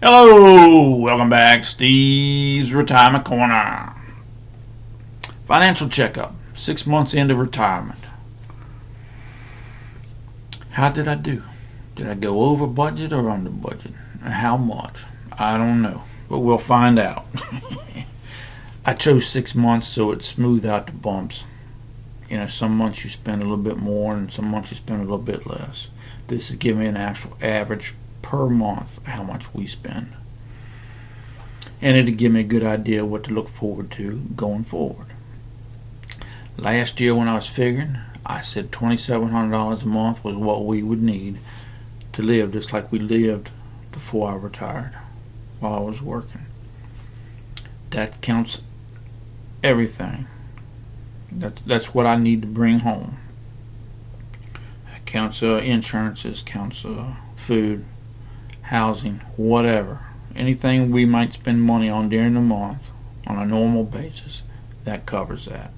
Hello, welcome back. Steve's Retirement Corner. Financial checkup. 6 months into retirement. How did I do? Did I go over budget or under budget? How much? I don't know, but we'll find out. I chose 6 months so it smoothed out the bumps. Some months you spend a little bit more and some months you spend a little bit less. This is giving me an actual average per month how much we spend, and it'll give me a good idea what to look forward to going forward. Last year when I was figuring, I said $2,700 a month was what we would need to live just like we lived before I retired while I was working. That counts everything. That's what I need to bring home. That counts insurances, counts food, housing, whatever. Anything we might spend money on during the month on a normal basis, that covers that.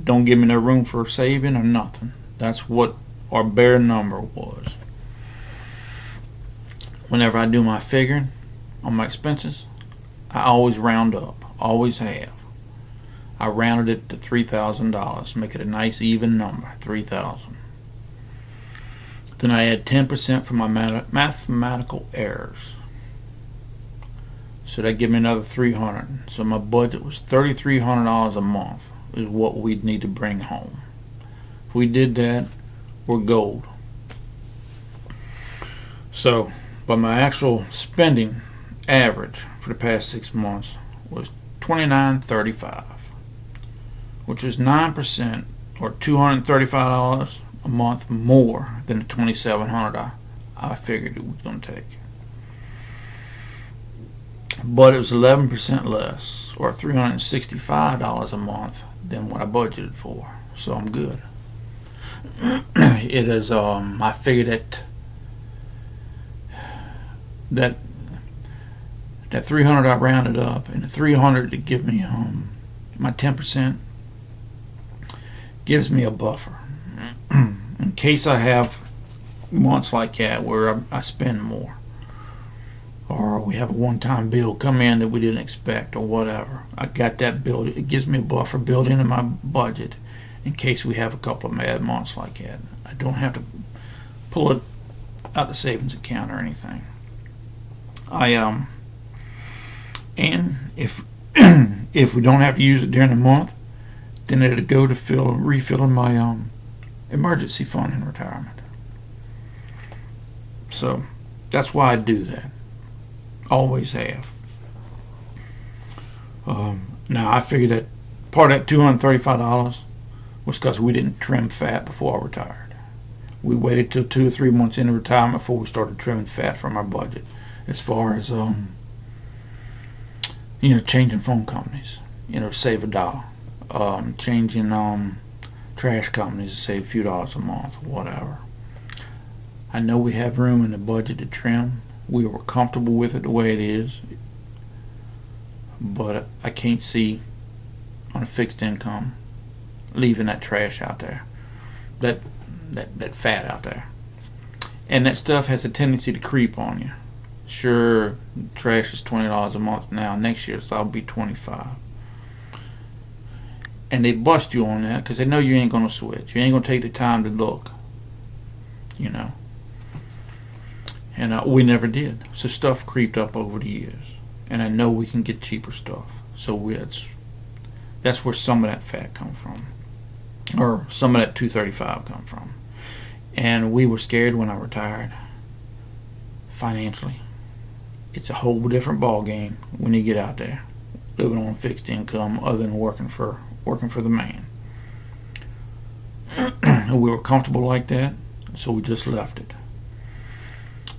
Don't give me no room for saving or nothing. That's what our bare number was. Whenever I do my figuring on my expenses, I always round up. Always have. I rounded it to $3,000. Make it a nice even number, $3,000. Then I add 10% for my mathematical errors. So that gives me another $300. So my budget was $3,300 a month is what we'd need to bring home. If we did that, we're gold. So, but my actual spending average for the past 6 months was $2,935, which is 9% or $235 a month more than the $2,700 I figured it was going to take. But it was 11% less, or $365 a month than what I budgeted for. So I'm good. It is. I figured that 300 I rounded up, and the 300 to give me my 10% gives me a buffer in case I have months like that where I spend more, or we have a one-time bill come in that we didn't expect, or whatever. I got that bill. It gives me a buffer built into my budget in case we have a couple of mad months like that. I don't have to pull it out the savings account or anything. And if if we don't have to use it during the month, then it'll go to refilling my emergency fund in retirement. So that's why I do that. Always have. Now I figured that part of that $235 was because we didn't trim fat before I retired. We waited till 2 or 3 months into retirement before we started trimming fat from our budget, as far as changing phone companies, save $1. Changing trash companies to save a few dollars a month, whatever. I know we have room in the budget to trim. We were comfortable with it the way it is, but I can't see on a fixed income leaving that trash out there, that fat out there. And that stuff has a tendency to creep on you. Sure, trash is $20 a month now. Next year it'll be $25. And they bust you on that because they know you ain't going to switch. You ain't going to take the time to look. And we never did. So stuff creeped up over the years. And I know we can get cheaper stuff. So that's where some of that fat comes from. Or some of that $235 come from. And we were scared when I retired. Financially. It's a whole different ball game when you get out there. Living on fixed income other than working for the man. We were comfortable like that, so we just left it.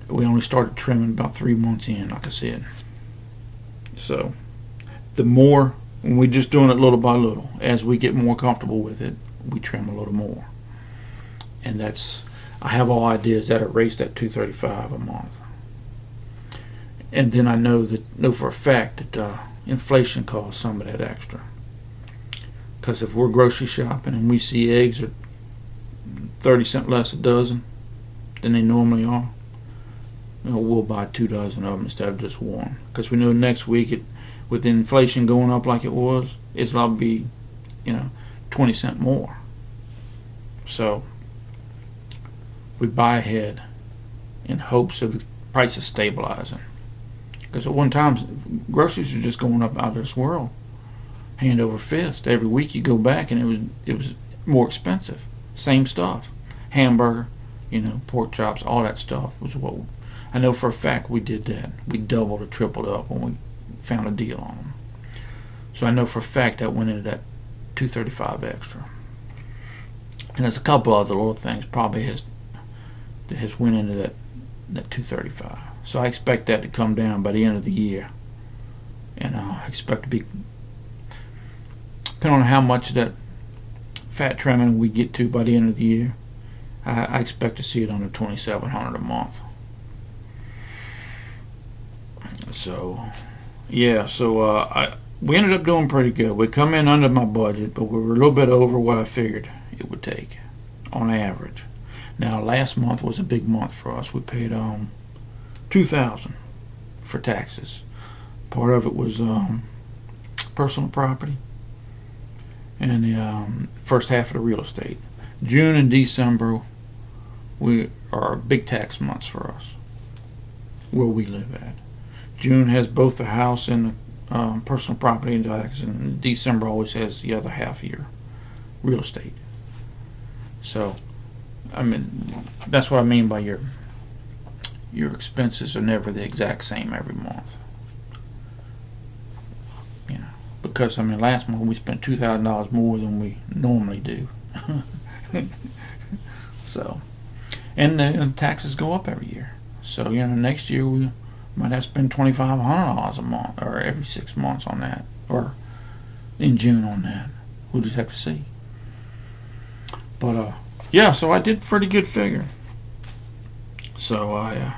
We only started trimming about 3 months in, like I said. So the more, when we're just doing it little by little, as we get more comfortable with it, we trim a little more. And I have all ideas that erase that $235 a month. And then I know for a fact that inflation costs some of that extra. Because if we're grocery shopping and we see eggs are 30 cents less a dozen than they normally are, we'll buy 2 dozen of them instead of just one, because we know next week, with inflation going up like it was, it's going to be 20 cents more. So we buy ahead in hopes of the prices stabilizing, because at one time groceries were just going up out of this world, hand over fist. Every week you go back and it was more expensive. Same stuff, hamburger, pork chops, all that stuff was what I know for a fact we did that. We doubled or tripled up when we found a deal on them. So I know for a fact that went into that $2.35 extra. And there's a couple other little things probably has went into that $2.35. So I expect that to come down by the end of the year. And I expect to be, depending on how much of that fat trimming we get to by the end of the year, I expect to see it under $2,700 a month. So yeah, we ended up doing pretty good. We come in under my budget, but we were a little bit over what I figured it would take on average. Now last month was a big month for us. We paid $2,000 for taxes. Part of it was personal property, and the first half of the real estate. June and December are big tax months for us where we live at. June has both the house and the personal property tax, and December always has the other half of your real estate. So I mean, that's what I mean by your expenses are never the exact same every month. Because last month we spent $2,000 more than we normally do. So, and the taxes go up every year. So next year we might have to spend $2,500 a month, or every 6 months on that, or in June on that. We'll just have to see. But yeah, so I did pretty good figuring. So I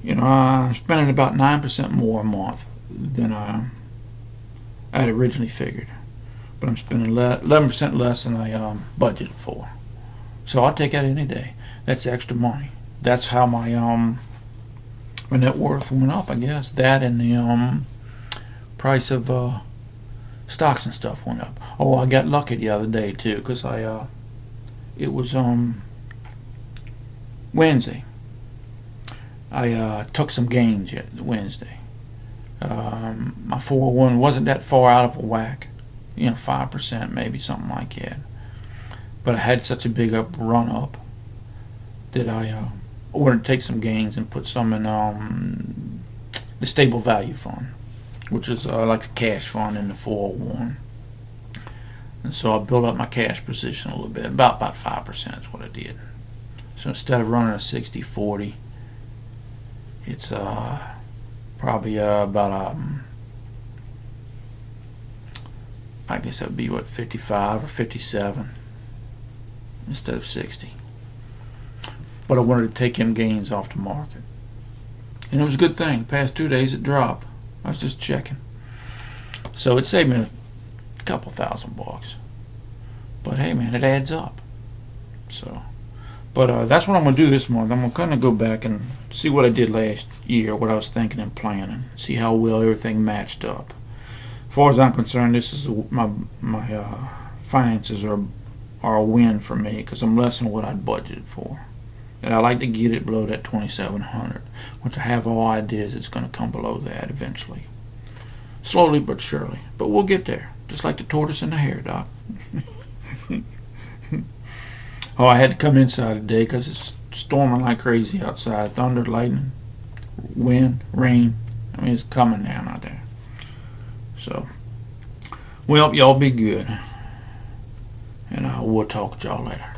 I'm spending about 9% more a month than I had originally figured, but I'm spending 11% less than I budgeted for. So I'll take that any day. That's extra money. That's how my net worth went up, I guess. That and the price of stocks and stuff went up. Oh, I got lucky the other day too, because it was Wednesday. I took some gains Wednesday. My 401 wasn't that far out of a whack, 5% maybe, something like that. But I had such a big run up that I wanted to take some gains and put some in the stable value fund, which is like a cash fund in the 401. And so I built up my cash position a little bit, about 5% is what I did. So instead of running a 60-40, it's probably about I guess that would be 55 or 57 instead of 60. But I wanted to take them gains off the market, and it was a good thing. The past 2 days it dropped. I was just checking, so it saved me a couple $1,000. But hey, man, it adds up. So, but that's what I'm gonna do this month. I'm gonna kind of go back and see what I did last year, what I was thinking and planning, see how well everything matched up. As far as I'm concerned, this is my finances are a win for me, because I'm less than what I'd budgeted for, and I like to get it below that 2,700, which I have all ideas it's going to come below that eventually, slowly but surely. But we'll get there, just like the tortoise and the hare, Doc. Oh, I had to come inside today because it's storming like crazy outside. Thunder, lightning, wind, rain. I mean, it's coming down out there. So, well, y'all be good, and we'll talk to y'all later.